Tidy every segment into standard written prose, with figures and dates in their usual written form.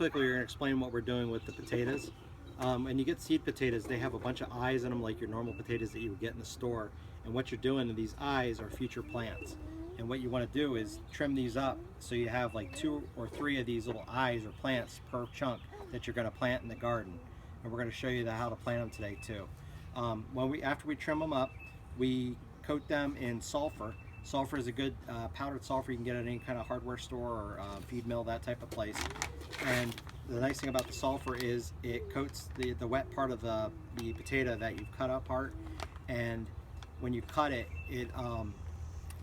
quickly, we're going to explain what we're doing with the potatoes. And you get seed potatoes, they have a bunch of eyes in them like your normal potatoes that you would get in the store. And what you're doing in these eyes are future plants. And what you want to do is trim these up so you have like 2 or 3 of these little eyes or plants per chunk that you're going to plant in the garden. And we're going to show you how to plant them today too. After we trim them up, we coat them in sulfur. Sulfur is a good powdered sulfur you can get at any kind of hardware store or feed mill, that type of place. And the nice thing about the sulfur is it coats the wet part of the potato that you've cut apart, and when you cut it, it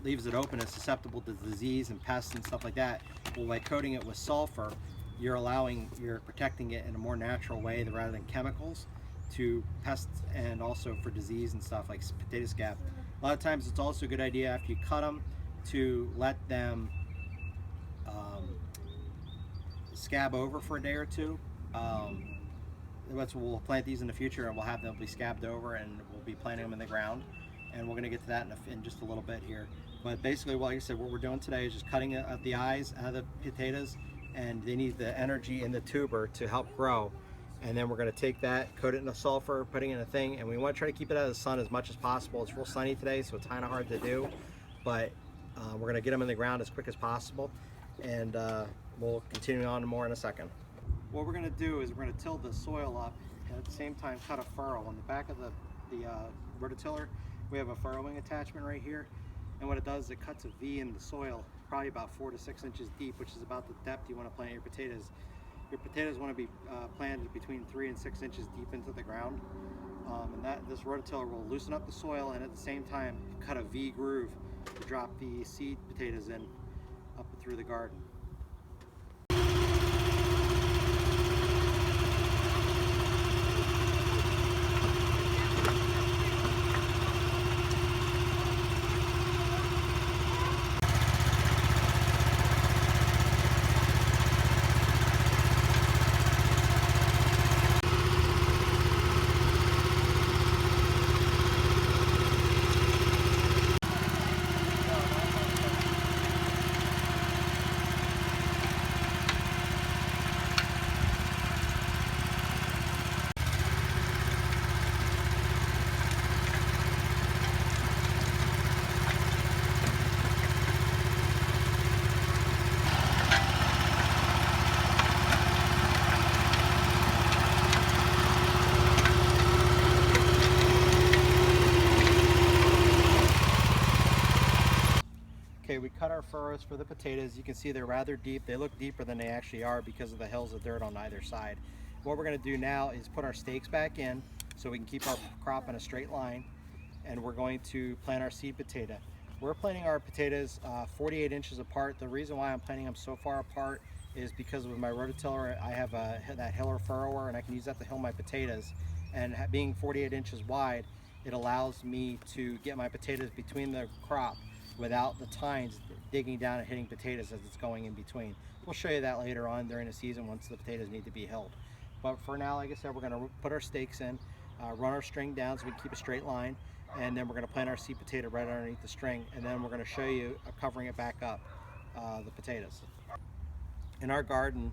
leaves it open and susceptible to disease and pests and stuff like that. Well, by coating it with sulfur, you're protecting it in a more natural way rather than chemicals to pests and also for disease and stuff like potato scab. A lot of times it's also a good idea after you cut them to let them scab over for a day or two. We'll plant these in the future and we'll have them be scabbed over, and we'll be planting them in the ground, and we're going to get to that in just a little bit here. But basically, like I said, what we're doing today is just cutting out the eyes out of the potatoes, and they need the energy in the tuber to help grow. And then we're going to take that, coat it in the sulfur, putting it in a thing, and we want to try to keep it out of the sun as much as possible. It's real sunny today, so it's kind of hard to do, but we're going to get them in the ground as quick as possible, and we'll continue on more in a second. What we're going to do is we're going to till the soil up, and at the same time cut a furrow. On the back of the rototiller, we have a furrowing attachment right here, and what it does is it cuts a V in the soil, probably about 4 to 6 inches deep, which is about the depth you want to plant your potatoes. Your potatoes want to be planted between 3 and 6 inches deep into the ground, and this rototiller will loosen up the soil and at the same time cut a V groove to drop the seed potatoes in up through the garden. Okay, we cut our furrows for the potatoes. You can see they're rather deep. They look deeper than they actually are because of the hills of dirt on either side. What we're going to do now is put our stakes back in so we can keep our crop in a straight line, and we're going to plant our seed potato. We're planting our potatoes 48 inches apart. The reason why I'm planting them so far apart is because with my rototiller I have that hiller furrower, and I can use that to hill my potatoes, and being 48 inches wide, it allows me to get my potatoes between the crop without the tines digging down and hitting potatoes as it's going in between. We'll show you that later on during the season once the potatoes need to be hilled. But for now, like I said, we're going to put our stakes in, run our string down so we can keep a straight line, and then we're going to plant our seed potato right underneath the string, and then we're going to show you covering it back up, the potatoes. In our garden,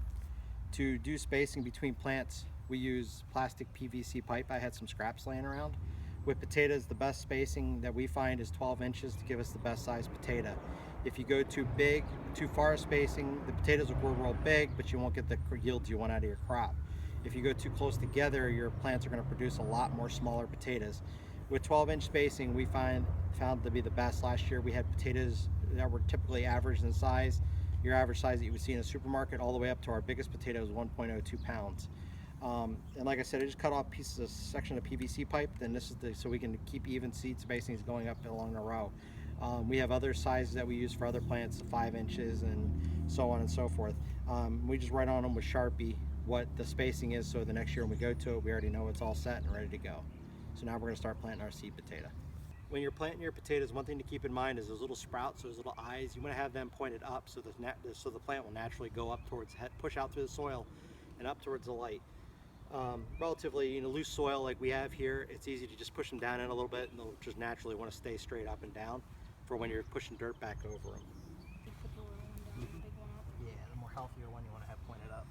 to do spacing between plants, we use plastic PVC pipe. I had some scraps laying around. With potatoes, the best spacing that we find is 12 inches to give us the best size potato. If you go too big, too far spacing, the potatoes will grow real big, but you won't get the yields you want out of your crop. If you go too close together, your plants are going to produce a lot more smaller potatoes. With 12-inch spacing, we found to be the best. Last year we had potatoes that were typically average in size, your average size that you would see in a supermarket, all the way up to our biggest potato is 1.02 pounds. And like I said, I just cut off section of PVC pipe. Then this is so we can keep even seed spacings going up along the row. We have other sizes that we use for other plants, 5 inches and so on and so forth. We just write on them with Sharpie what the spacing is, so the next year when we go to it, we already know it's all set and ready to go. So now we're going to start planting our seed potato. When you're planting your potatoes, one thing to keep in mind is those little sprouts, those little eyes, you want to have them pointed up so the plant will naturally go up towards, push out through the soil and up towards the light. Relatively loose soil like we have here, it's easy to just push them down in a little bit, and they'll just naturally want to stay straight up and down for when you're pushing dirt back over them. Yeah, the more healthier one you want to have pointed up.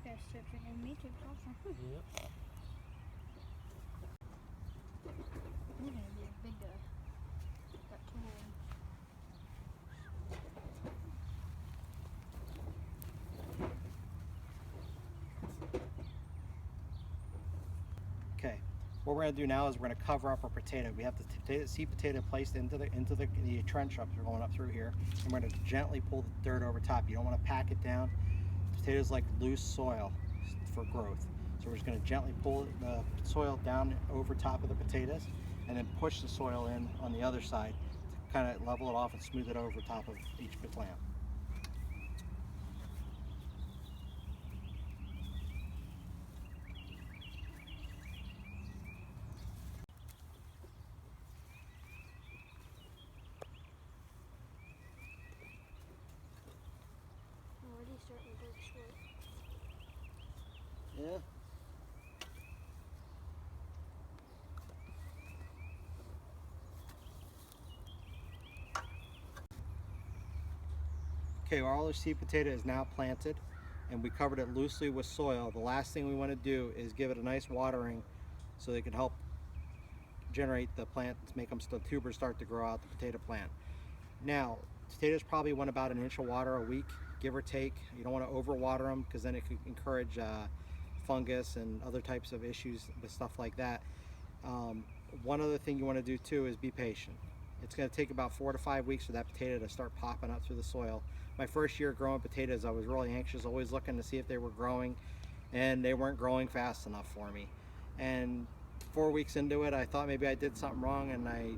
podcast tips and me tips also. Yep. You're gonna be a big guy. Got tall. Okay, what we're going to do now is we're going to cover up our potato. We have the seed potato placed into the trench up. We're going up through here, and we're going to gently pull the dirt over top. You don't want to pack it down. Potatoes like loose soil for growth, so we're just going to gently pull the soil down over top of the potatoes, and then push the soil in on the other side to kind of level it off and smooth it over top of each plant. Already starting to break short. Yeah. Okay, our other seed potato is now planted, and we covered it loosely with soil. The last thing we want to do is give it a nice watering so they can help generate the plant, make them the tubers start to grow out the potato plant. Now, potatoes probably want about an inch of water a week, give or take. You don't want to overwater them because then it could encourage fungus and other types of issues with stuff like that. One other thing you want to do too is be patient. It's going to take about 4 to 5 weeks for that potato to start popping up through the soil. My first year growing potatoes, I was really anxious, always looking to see if they were growing, and they weren't growing fast enough for me. And 4 weeks into it, I thought maybe I did something wrong, and I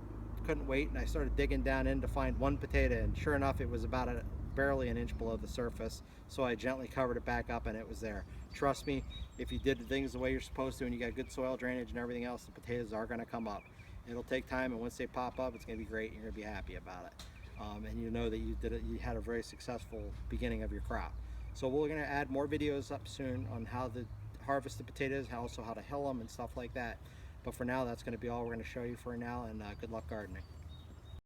couldn't wait, and I started digging down in to find one potato, and sure enough, it was about barely an inch below the surface. So I gently covered it back up, and it was there. Trust me, if you did the things the way you're supposed to and you got good soil drainage and everything else, the potatoes are going to come up. It'll take time, and once they pop up, it's going to be great. You're going to be happy about it, and you know that you did it. You had a very successful beginning of your crop. So we're going to add more videos up soon on how to harvest the potatoes, also how to hill them and stuff like that. But for now, that's going to be all we're going to show you for now, and good luck gardening.